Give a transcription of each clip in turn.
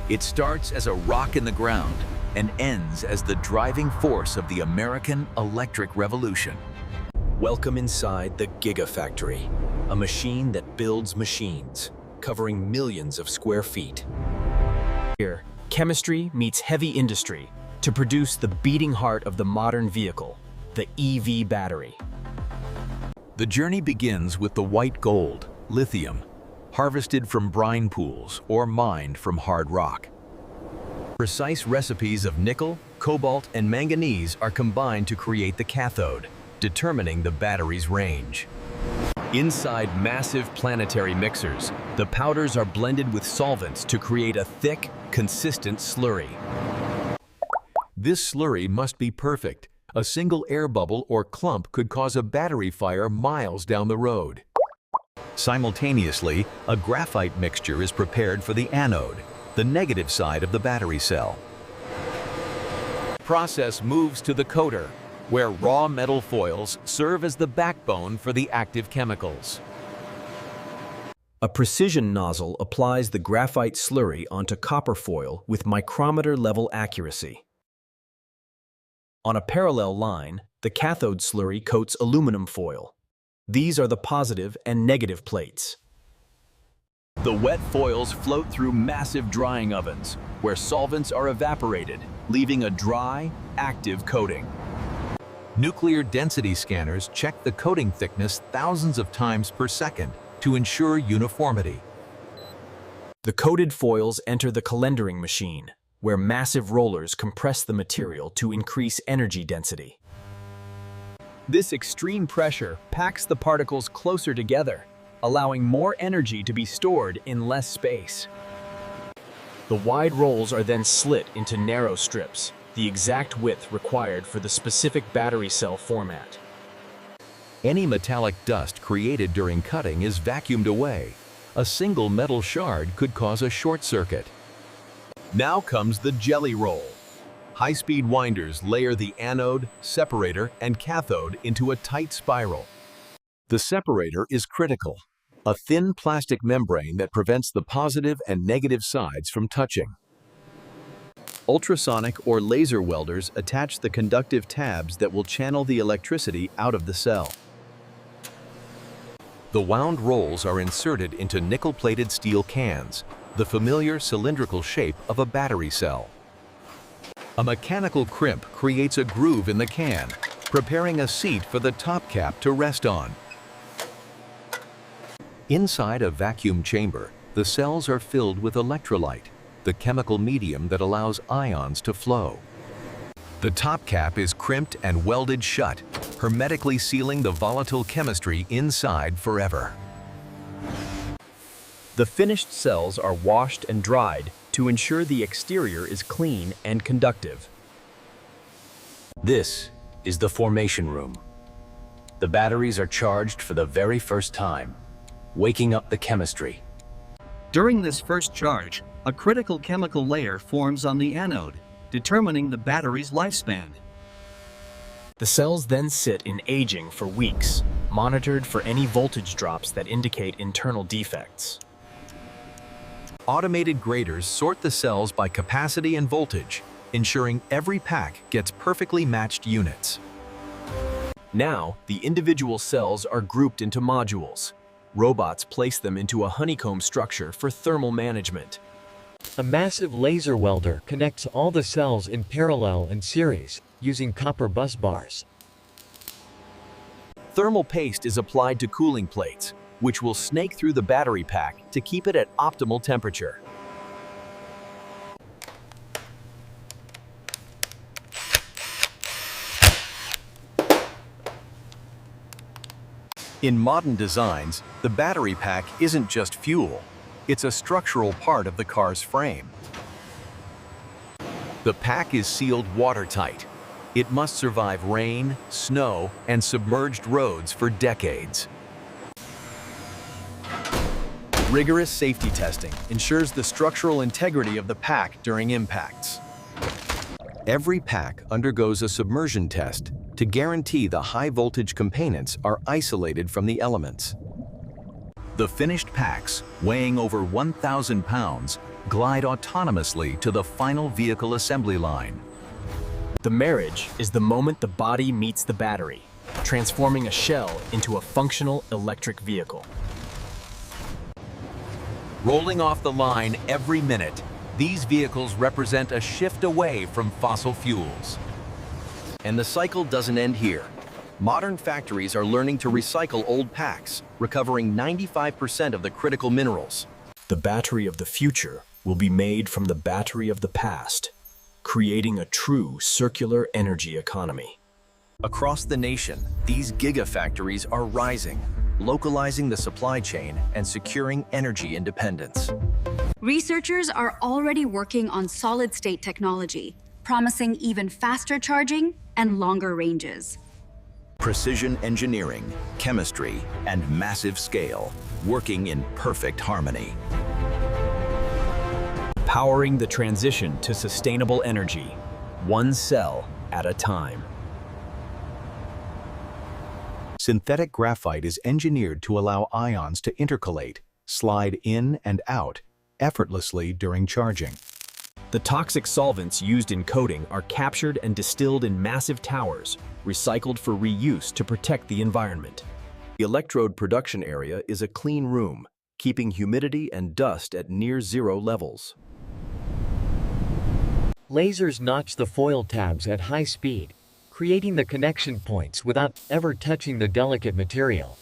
It starts as a rock in the ground and ends as the driving force of the American electric revolution. Welcome inside the Gigafactory, a machine that builds machines, covering millions of square feet. Here, chemistry meets heavy industry to produce the beating heart of the modern vehicle, the EV battery. The journey begins with the white gold, lithium, harvested from brine pools or mined from hard rock. Precise recipes of nickel, cobalt, and manganese are combined to create the cathode, determining the battery's range. Inside massive planetary mixers, the powders are blended with solvents to create a thick, consistent slurry. This slurry must be perfect. A single air bubble or clump could cause a battery fire miles down the road. Simultaneously, a graphite mixture is prepared for the anode, the negative side of the battery cell. The process moves to the coater, where raw metal foils serve as the backbone for the active chemicals. A precision nozzle applies the graphite slurry onto copper foil with micrometer-level accuracy. On a parallel line, the cathode slurry coats aluminum foil. These are the positive and negative plates. The wet foils float through massive drying ovens, where solvents are evaporated, leaving a dry, active coating. Nuclear density scanners check the coating thickness thousands of times per second to ensure uniformity. The coated foils enter the calendering machine, where massive rollers compress the material to increase energy density. This extreme pressure packs the particles closer together, allowing more energy to be stored in less space. The wide rolls are then slit into narrow strips, the exact width required for the specific battery cell format. Any metallic dust created during cutting is vacuumed away. A single metal shard could cause a short circuit. Now comes the jelly roll. High-speed winders layer the anode, separator, and cathode into a tight spiral. The separator is critical, a thin plastic membrane that prevents the positive and negative sides from touching. Ultrasonic or laser welders attach the conductive tabs that will channel the electricity out of the cell. The wound rolls are inserted into nickel-plated steel cans, the familiar cylindrical shape of a battery cell. A mechanical crimp creates a groove in the can, preparing a seat for the top cap to rest on. Inside a vacuum chamber, the cells are filled with electrolyte, the chemical medium that allows ions to flow. The top cap is crimped and welded shut, hermetically sealing the volatile chemistry inside forever. The finished cells are washed and dried to ensure the exterior is clean and conductive. This is the formation room. The batteries are charged for the very first time, waking up the chemistry. During this first charge, a critical chemical layer forms on the anode, determining the battery's lifespan. The cells then sit in aging for weeks, monitored for any voltage drops that indicate internal defects. Automated graders sort the cells by capacity and voltage, ensuring every pack gets perfectly matched units. Now, the individual cells are grouped into modules. Robots place them into a honeycomb structure for thermal management. A massive laser welder connects all the cells in parallel and series, using copper bus bars. Thermal paste is applied to cooling plates, which will snake through the battery pack to keep it at optimal temperature. In modern designs, the battery pack isn't just fuel, it's a structural part of the car's frame. The pack is sealed watertight. It must survive rain, snow, and submerged roads for decades. Rigorous safety testing ensures the structural integrity of the pack during impacts. Every pack undergoes a submersion test to guarantee the high-voltage components are isolated from the elements. The finished packs, weighing over 1,000 pounds, glide autonomously to the final vehicle assembly line. The marriage is the moment the body meets the battery, transforming a shell into a functional electric vehicle. Rolling off the line every minute, these vehicles represent a shift away from fossil fuels. And the cycle doesn't end here. Modern factories are learning to recycle old packs, recovering 95% of the critical minerals. The battery of the future will be made from the battery of the past, creating a true circular energy economy. Across the nation, these gigafactories are rising, localizing the supply chain and securing energy independence. Researchers are already working on solid-state technology, promising even faster charging and longer ranges. Precision engineering, chemistry, and massive scale, working in perfect harmony. Powering the transition to sustainable energy, one cell at a time. Synthetic graphite is engineered to allow ions to intercalate, slide in and out, effortlessly during charging. The toxic solvents used in coating are captured and distilled in massive towers, recycled for reuse to protect the environment. The electrode production area is a clean room, keeping humidity and dust at near zero levels. Lasers notch the foil tabs at high speed, creating the connection points without ever touching the delicate material.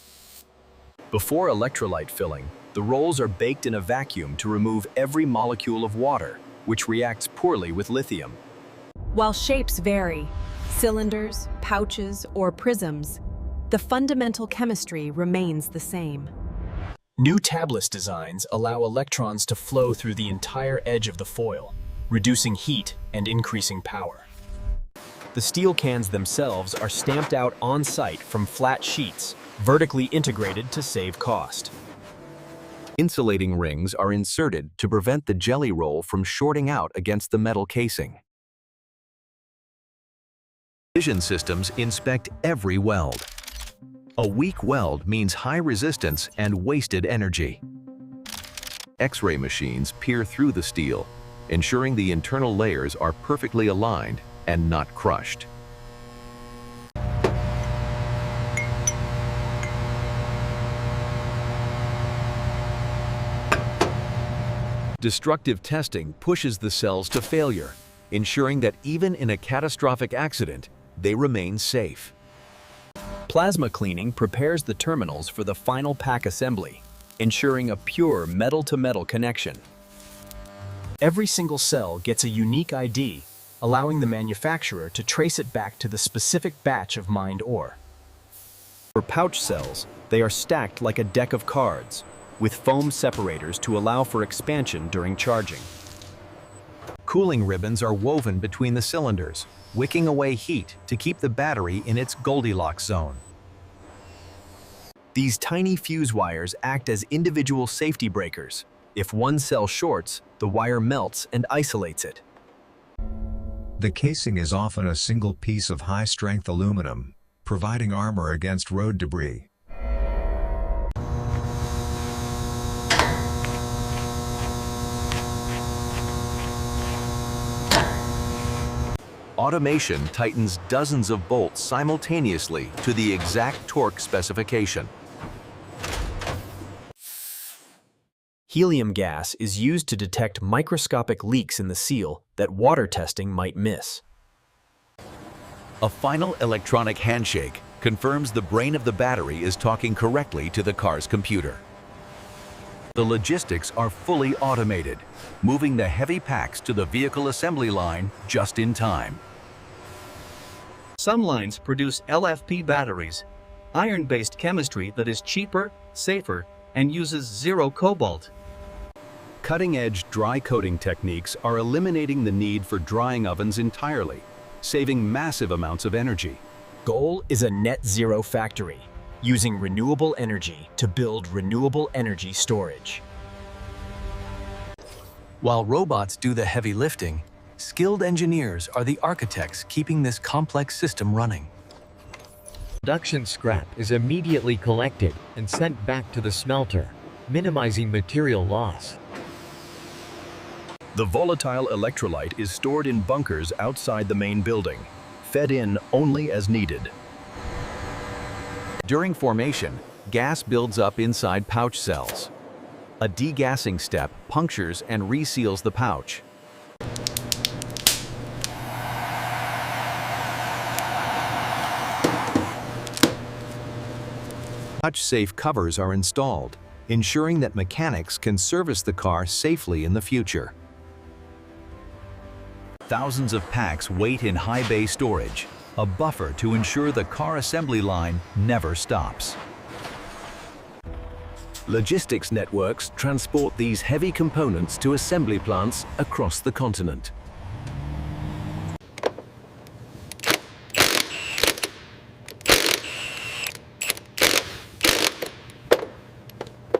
Before electrolyte filling, the rolls are baked in a vacuum to remove every molecule of water, which reacts poorly with lithium. While shapes vary, cylinders, pouches, or prisms, the fundamental chemistry remains the same. New tabless designs allow electrons to flow through the entire edge of the foil, reducing heat and increasing power. The steel cans themselves are stamped out on-site from flat sheets, vertically integrated to save cost. Insulating rings are inserted to prevent the jelly roll from shorting out against the metal casing. Vision systems inspect every weld. A weak weld means high resistance and wasted energy. X-ray machines peer through the steel, ensuring the internal layers are perfectly aligned and not crushed. Destructive testing pushes the cells to failure, ensuring that even in a catastrophic accident, they remain safe. Plasma cleaning prepares the terminals for the final pack assembly, ensuring a pure metal-to-metal connection. Every single cell gets a unique ID, allowing the manufacturer to trace it back to the specific batch of mined ore. For pouch cells, they are stacked like a deck of cards, with foam separators to allow for expansion during charging. Cooling ribbons are woven between the cylinders, wicking away heat to keep the battery in its Goldilocks zone. These tiny fuse wires act as individual safety breakers. If one cell shorts, the wire melts and isolates it. The casing is often a single piece of high-strength aluminum, providing armor against road debris. Automation tightens dozens of bolts simultaneously to the exact torque specification. Helium gas is used to detect microscopic leaks in the seal that water testing might miss. A final electronic handshake confirms the brain of the battery is talking correctly to the car's computer. The logistics are fully automated, moving the heavy packs to the vehicle assembly line just in time. Some lines produce LFP batteries, iron-based chemistry that is cheaper, safer, and uses zero cobalt. Cutting-edge dry coating techniques are eliminating the need for drying ovens entirely, saving massive amounts of energy. Goal is a net zero factory, using renewable energy to build renewable energy storage. While robots do the heavy lifting, skilled engineers are the architects keeping this complex system running. Production scrap is immediately collected and sent back to the smelter, minimizing material loss. The volatile electrolyte is stored in bunkers outside the main building, fed in only as needed. During formation, gas builds up inside pouch cells. A degassing step punctures and reseals the pouch. Pouch-safe covers are installed, ensuring that mechanics can service the car safely in the future. Thousands of packs wait in high bay storage, a buffer to ensure the car assembly line never stops. Logistics networks transport these heavy components to assembly plants across the continent.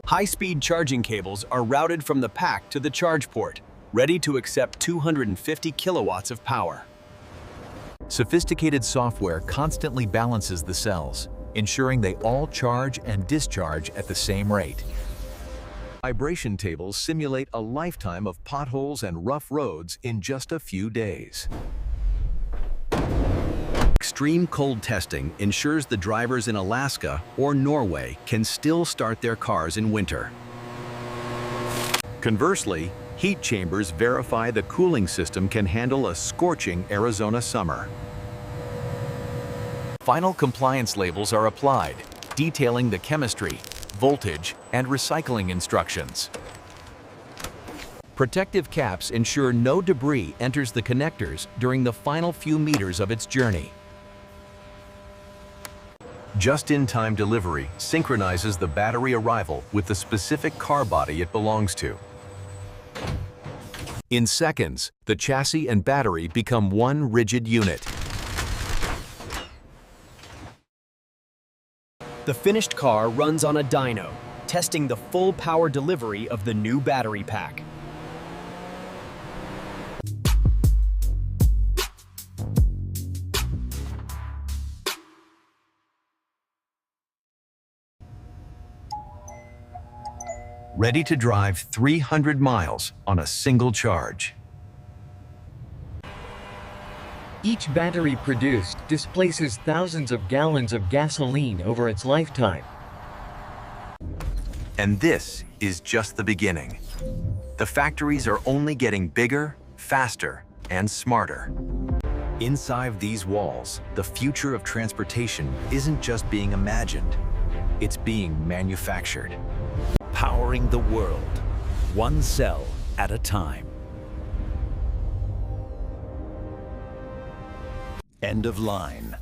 High-speed charging cables are routed from the pack to the charge port, ready to accept 250 kilowatts of power. Sophisticated software constantly balances the cells, ensuring they all charge and discharge at the same rate. Vibration tables simulate a lifetime of potholes and rough roads in just a few days. Extreme cold testing ensures the drivers in Alaska or Norway can still start their cars in winter. Conversely, heat chambers verify the cooling system can handle a scorching Arizona summer. Final compliance labels are applied, detailing the chemistry, voltage, and recycling instructions. Protective caps ensure no debris enters the connectors during the final few meters of its journey. Just-in-time delivery synchronizes the battery arrival with the specific car body it belongs to. In seconds, the chassis and battery become one rigid unit. The finished car runs on a dyno, testing the full power delivery of the new battery pack. Ready to drive 300 miles on a single charge. Each battery produced displaces thousands of gallons of gasoline over its lifetime. And this is just the beginning. The factories are only getting bigger, faster, and smarter. Inside these walls, the future of transportation isn't just being imagined, it's being manufactured. Powering the world, one cell at a time. End of line.